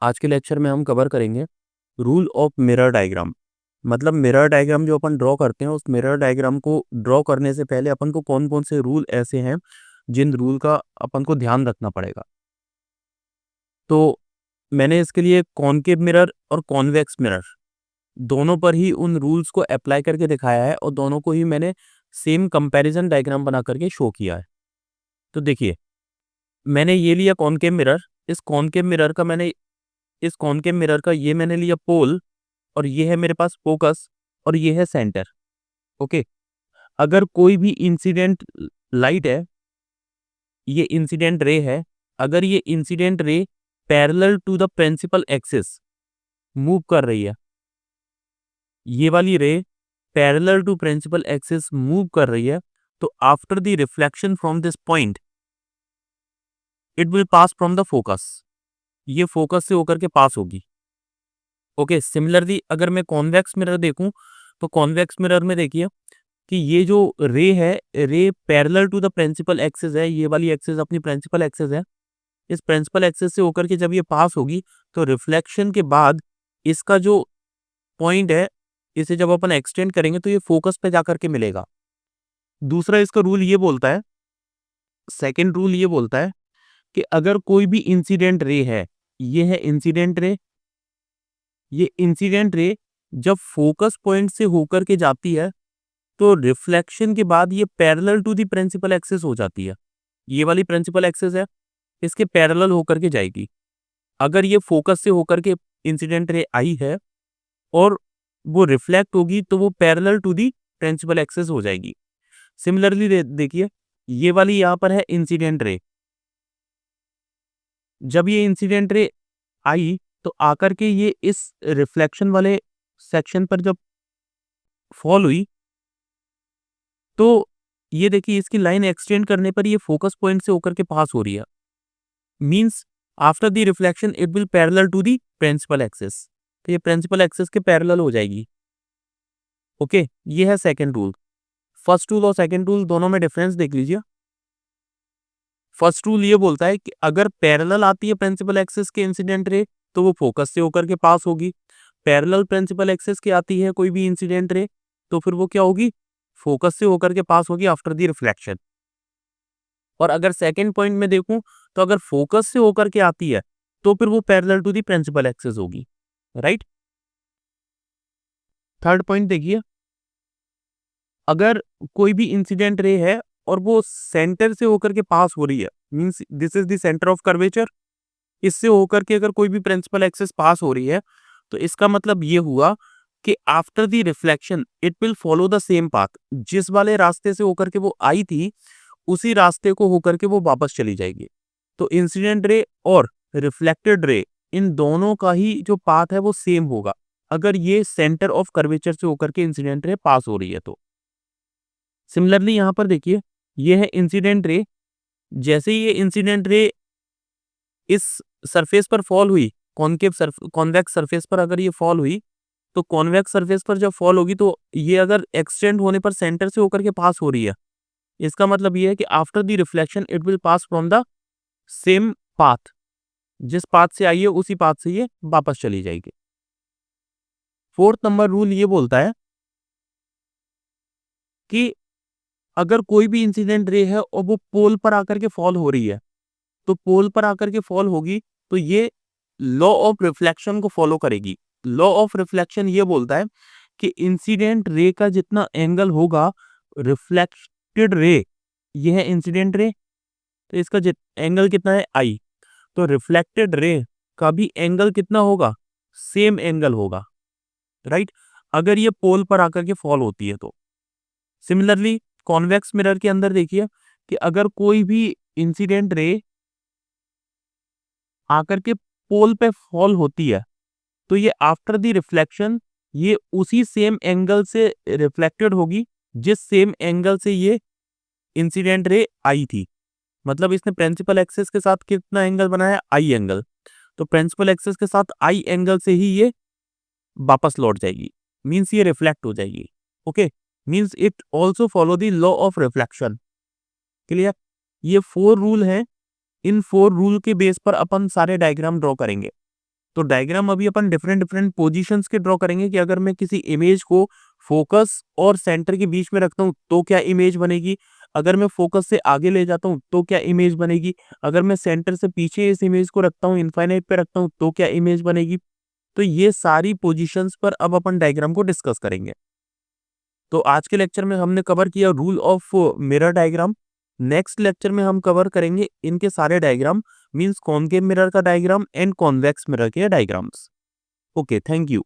आज के लेक्चर में हम कवर करेंगे रूल ऑफ मिरर डायग्राम। मतलब मिरर डायग्राम जो अपन ड्रॉ करते हैं, उस मिरर डायग्राम को ड्रॉ करने से पहले अपन को कौन कौन से रूल ऐसे हैं जिन रूल का अपन को ध्यान रखना पड़ेगा। तो मैंने इसके लिए कॉनकेव मिरर और कॉन्वेक्स मिरर दोनों पर ही उन रूल्स को अप्लाई करके दिखाया है और दोनों को ही मैंने सेम कंपैरिजन डायग्राम बना करके शो किया है। तो देखिए, मैंने ये लिया कॉनकेव मिरर। इस कॉनकेव मिरर का ये मैंने लिया पोल, और ये है मेरे पास फोकस, और ये है सेंटर। ओके, अगर कोई भी इंसिडेंट लाइट है, ये इंसिडेंट रे है, अगर ये incident ray parallel to the principal axis move कर रही है, ये वाली ray parallel to principal axis move कर रही है, तो after the reflection from this point it will pass from the focus. ये फोकस से होकर के पास होगी। ओके, सिमिलरली अगर मैं कॉन्वेक्स मिरर देखूं, तो कॉन्वेक्स मिरर में देखिए कि ये जो रे है, ray parallel to the principal axis है। ये वाली एक्सिस अपनी प्रिंसिपल एक्सिस है। इस प्रिंसिपल एक्सिस से होकर के जब ये पास होगी, तो रिफ्लेक्शन के बाद इसका जो पॉइंट है, इसे जब अपन एक्सटेंड करेंगे तो ये फोकस पे जाकर के मिलेगा। दूसरा इसका रूल ये बोलता है, सेकेंड रूल ये बोलता है कि अगर कोई भी इंसिडेंट रे है, ये है इंसिडेंट रे, ये इंसिडेंट रे जब फोकस पॉइंट से होकर के जाती है, तो रिफ्लेक्शन के बाद ये parallel to the principal axis हो जाती है। ये वाली प्रिंसिपल एक्सिस है, इसके पैरेलल होकर के जाएगी। अगर ये फोकस से होकर के इंसिडेंट रे आई है और वो रिफ्लेक्ट होगी, तो वो parallel to the principal axis हो जाएगी। सिमिलरली देखिए, ये वाली यहां पर है इंसिडेंट रे। जब ये इंसिडेंट रे आई, तो आकर के ये इस रिफ्लेक्शन वाले सेक्शन पर जब फॉल हुई, तो ये देखिए इसकी लाइन एक्सटेंड करने पर ये फोकस पॉइंट से होकर के पास हो रही है। Means after the reflection it will parallel to the principal axis. तो ये प्रिंसिपल एक्सिस के पैरेलल हो जाएगी। ओके, ये है सेकंड रूल। फर्स्ट रूल और सेकंड रूल दोनों में डिफरेंस देख लीजिए। फर्स्ट रूल ये बोलता है कि अगर पैरेलल आती है प्रिंसिपल एक्सिस के इंसिडेंट रे, तो वो फोकस से होकर के पास होगी। पैरेलल प्रिंसिपल एक्सिस की आती है कोई भी इंसिडेंट रे, तो फिर वो क्या होगी, फोकस से होकर के पास होगी आफ्टर द रिफ्लेक्शन। और अगर सेकंड पॉइंट में देखूं, तो अगर फोकस से होकर के आती है, तो फिर वो parallel to the principal axis होगी। राइट। थर्ड पॉइंट देखिए, अगर कोई भी इंसिडेंट रे है और वो सेंटर से होकर के पास हो रही है, means this is the centre of curvature, इससे होकर के अगर कोई भी प्रिंसिपल एक्सिस पास हो रही है, तो इसका मतलब ये हुआ कि after the reflection it will follow the same path. जिस वाले रास्ते से होकर के वो आई थी, उसी रास्ते को होकर के वो वापस चली जाएगी। तो इंसिडेंट रे और रिफ्लेक्टेड रे, इन दोनों का ही जो पाथ है वो सेम होगा, अगर ये सेंटर ऑफ कर्वेचर से होकर के इंसिडेंट रे पास हो रही है तो। सिमिलरली यहां पर देखिए, ये है इंसिडेंट रे। जैसे ही ये इंसिडेंट रे इस सरफेस पर फॉल हुई, कॉन्वेक्स सरफेस पर अगर ये फॉल हुई, तो कॉन्वेक्स सरफेस पर जब फॉल होगी, तो ये अगर एक्सटेंड होने पर सेंटर से होकर के पास हो रही है, इसका मतलब ये है कि after the reflection it will pass from the same path. जिस पाथ से आई है उसी पाथ से ये वापस चली जाएगी। फोर्थ नंबर रूल ये बोलता है कि अगर कोई भी इंसिडेंट रे है और वो पोल पर आकर के फॉल हो रही है, तो पोल पर आकर के फॉल होगी, तो ये लॉ ऑफ रिफ्लेक्शन को फॉलो करेगी। लॉ ऑफ रिफ्लेक्शन ये बोलता है कि इंसिडेंट रे का जितना एंगल होगा, रिफ्लेक्टेड रे, ये है इंसिडेंट रे, तो इसका एंगल कितना है, आई, तो रिफ्लेक्टेड रे का भी एंगल कितना होगा, सेम एंगल होगा। राइट, अगर ये पोल पर आकर के फॉल होती है तो। सिमिलरली कॉन्वेक्स मिरर के अंदर देखिए कि अगर कोई भी इंसिडेंट रे आकर के पोल पे फॉल होती है, तो ये आफ्टर द रिफ्लेक्शन ये उसी सेम एंगल से रिफ्लेक्टेड होगी जिस सेम एंगल से ये इंसिडेंट रे आई थी। मतलब इसने प्रिंसिपल एक्सिस के साथ कितना एंगल बनाया, आई एंगल, तो प्रिंसिपल एक्सिस के साथ आई एंगल से ही ये वापस लौट जाएगी, मींस ये रिफ्लेक्ट हो जाएगी। Okay, means it also follow the law of reflection. Clear. ये 4 रूल हैं। इन 4 रूल के बेस पर अपन सारे डायग्राम ड्रॉ करेंगे। तो डायग्राम अभी अपन डिफरेंट डिफरेंट पोजीशंस के ड्रॉ करेंगे कि अगर मैं किसी इमेज को फोकस और सेंटर के बीच में रखता हूँ तो क्या इमेज बनेगी, अगर मैं फोकस से आगे ले जाता हूँ तो क्या इमेज बनेगी, अगर मैं सेंटर से पीछे इस इमेज को रखता हूँ, इनफाइनाइट पे रखता हूँ तो क्या इमेज बनेगी। तो ये सारी पोजीशंस पर अब अपन डायग्राम को डिस्कस करेंगे। तो आज के लेक्चर में हमने कवर किया rule of mirror diagram. Next lecture में हम कवर करेंगे इनके सारे डायग्राम, मींस कॉनकेव मिरर का डायग्राम एंड कॉन्वेक्स मिरर के डायग्राम्स। Okay, thank you.